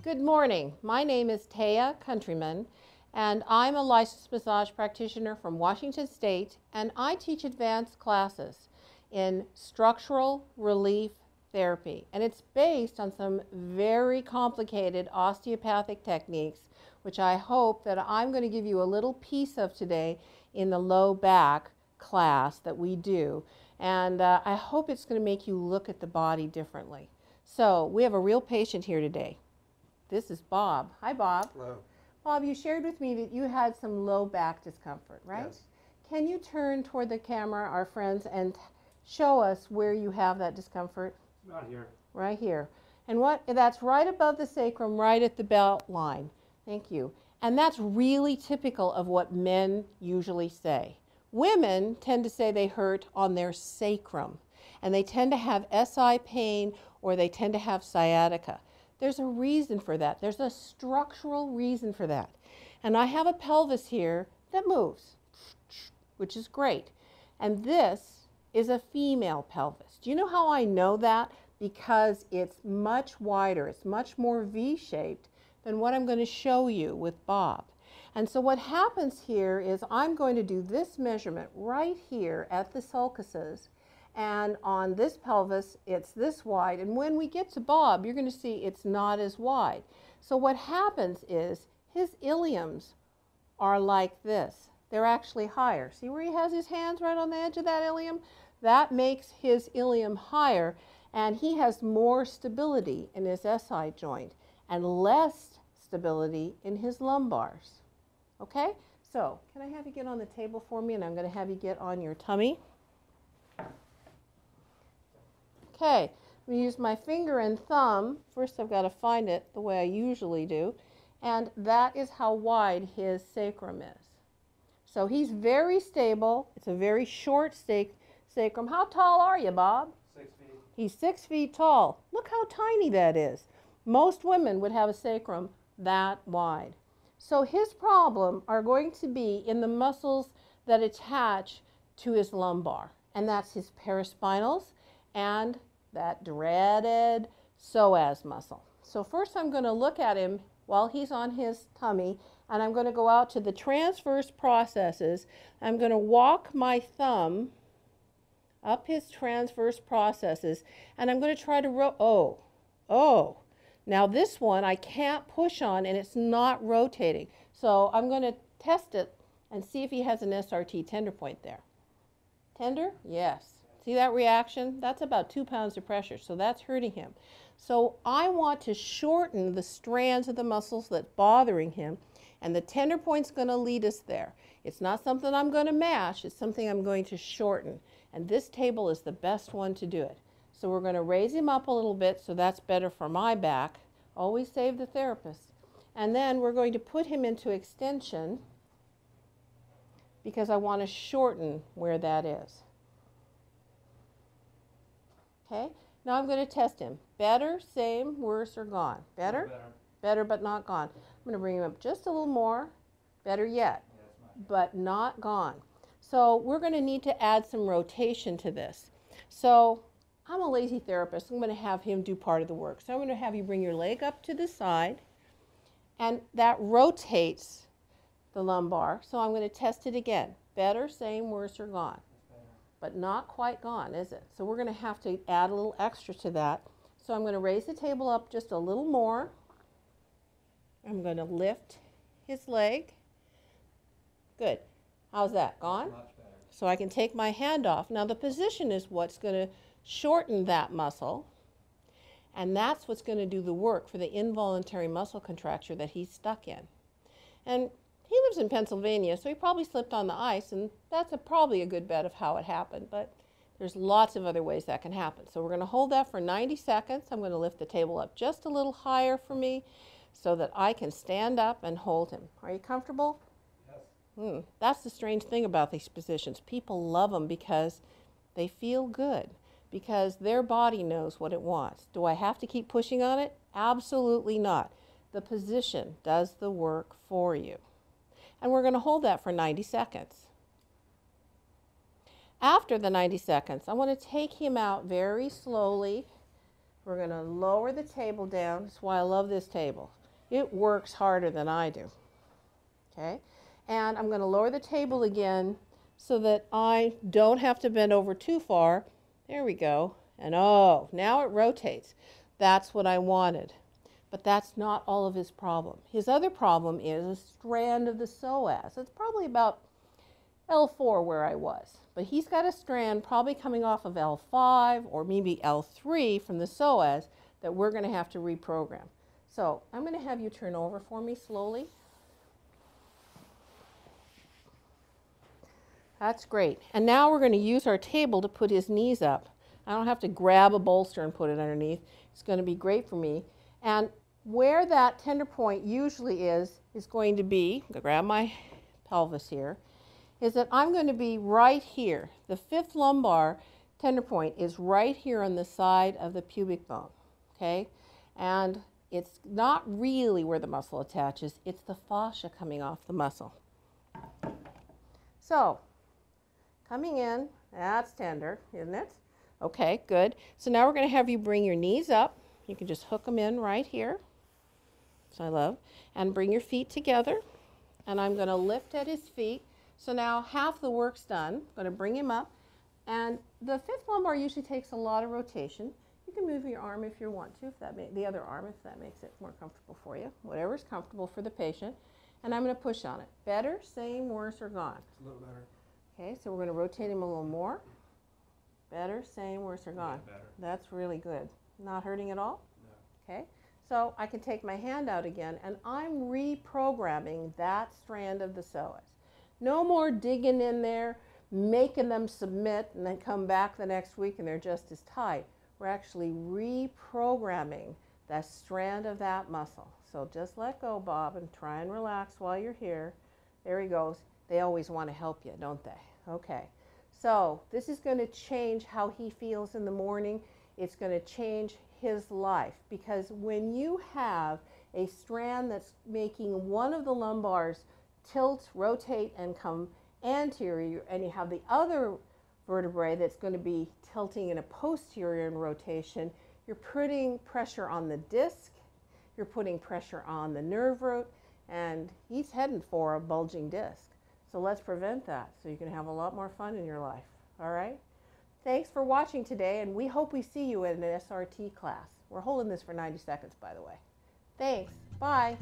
Good morning. My name is Taya Countryman, and I'm a licensed massage practitioner from Washington State, and I teach advanced classes in structural relief therapy. And it's based on some very complicated osteopathic techniques, which I hope that I'm going to give you a little piece of today in the low back class that we do. And I hope it's going to make you look at the body differently. So we have a real patient here today. This is Bob. Hi, Bob. Hello. Bob, you shared with me that you had some low back discomfort, right? Yes. Can you turn toward the camera, our friends, and show us where you have that discomfort? Not here. Right here. And that's right above the sacrum, right at the belt line. Thank you. And that's really typical of what men usually say. Women tend to say they hurt on their sacrum, and they tend to have SI pain or they tend to have sciatica. There's a reason for that. There's a structural reason for that. And I have a pelvis here that moves, which is great. And this is a female pelvis. Do you know how I know that? Because it's much wider, it's much more V-shaped than what I'm going to show you with Bob. And so what happens here is I'm going to do this measurement right here at the sulcuses, and on this pelvis it's this wide, and when we get to Bob you're going to see it's not as wide. So what happens is his iliums are like this. They're actually higher. See where he has his hands right on the edge of that ilium? That makes his ilium higher, and he has more stability in his SI joint and less stability in his lumbars. Okay? So, can I have you get on the table for me, and I'm going to have you get on your tummy. Okay, I'm going to use my finger and thumb. First I've got to find it the way I usually do, and that is how wide his sacrum is. So he's very stable. It's a very short sacrum. How tall are you, Bob? 6 feet. He's 6 feet tall. Look how tiny that is. Most women would have a sacrum that wide. So his problem are going to be in the muscles that attach to his lumbar, and that's his paraspinals and that dreaded psoas muscle. So first I'm going to look at him while he's on his tummy, and I'm going to go out to the transverse processes. I'm going to walk my thumb up his transverse processes, and I'm going to try to now this one I can't push on, and it's not rotating. So I'm going to test it and see if he has an SRT tender point there. Tender? Yes. See that reaction? That's about 2 pounds of pressure, so that's hurting him. So I want to shorten the strands of the muscles that's bothering him, and the tender point's going to lead us there. It's not something I'm going to mash, it's something I'm going to shorten. And this table is the best one to do it. So we're going to raise him up a little bit, so that's better for my back. Always save the therapist. And then we're going to put him into extension because I want to shorten where that is. Okay, now I'm going to test him. Better, same, worse, or gone? Better? Better, but not gone. I'm going to bring him up just a little more. Better yet, but not gone. So we're going to need to add some rotation to this. So I'm a lazy therapist. I'm going to have him do part of the work. So I'm going to have you bring your leg up to the side, and that rotates the lumbar. So I'm going to test it again. Better, same, worse, or gone? But not quite gone, is it? So we're going to have to add a little extra to that. So I'm going to raise the table up just a little more. I'm going to lift his leg. Good. How's that? Gone? Much better. So I can take my hand off. Now the position is what's going to shorten that muscle, and that's what's going to do the work for the involuntary muscle contracture that he's stuck in. And he lives in Pennsylvania, so he probably slipped on the ice, and that's probably a good bet of how it happened, but there's lots of other ways that can happen. So we're going to hold that for 90 seconds. I'm going to lift the table up just a little higher for me so that I can stand up and hold him. Are you comfortable? Yes. That's the strange thing about these positions. People love them because they feel good, because their body knows what it wants. Do I have to keep pushing on it? Absolutely not. The position does the work for you. And we're going to hold that for 90 seconds. After the 90 seconds, I want to take him out very slowly We're going to lower the table down. That's why I love this table. It works harder than I do. Okay? And I'm going to lower the table again so that I don't have to bend over too far. There we go. And oh, now it rotates. That's what I wanted. But that's not all of his problem. His other problem is a strand of the psoas. It's probably about L4 where I was. But he's got a strand probably coming off of L5 or maybe L3 from the psoas that we're going to have to reprogram. So I'm going to have you turn over for me slowly. That's great. And now we're going to use our table to put his knees up. I don't have to grab a bolster and put it underneath. It's going to be great for me. And where that tender point usually is going to be, I'm going to grab my pelvis here, is that I'm going to be right here. The fifth lumbar tender point is right here on the side of the pubic bone, okay? And it's not really where the muscle attaches, it's the fascia coming off the muscle. So, coming in, that's tender, isn't it? Okay, good. So now we're going to have you bring your knees up. You can just hook them in right here, which I love, and bring your feet together. And I'm going to lift at his feet. So now half the work's done. I'm going to bring him up. And the fifth lumbar usually takes a lot of rotation. You can move your arm if you want to, the other arm if that makes it more comfortable for you. Whatever's comfortable for the patient. And I'm going to push on it. Better, same, worse, or gone? It's a little better. Okay, so we're going to rotate him a little more. Better, same, worse, or gone? Yeah, better. That's really good. Not hurting at all? No. Okay, so I can take my hand out again, and I'm reprogramming that strand of the psoas. No more digging in there, making them submit, and then come back the next week and they're just as tight. We're actually reprogramming that strand of that muscle. So just let go, Bob, and try and relax while you're here. There he goes. They always want to help you, don't they? Okay. So this is going to change how he feels in the morning. It's going to change his life, because when you have a strand that's making one of the lumbars tilt, rotate, and come anterior, and you have the other vertebrae that's going to be tilting in a posterior in rotation, you're putting pressure on the disc, you're putting pressure on the nerve root, and he's heading for a bulging disc. So let's prevent that so you can have a lot more fun in your life. All right? Thanks for watching today, and we hope we see you in an SRT class. We're holding this for 90 seconds, by the way. Thanks. Bye.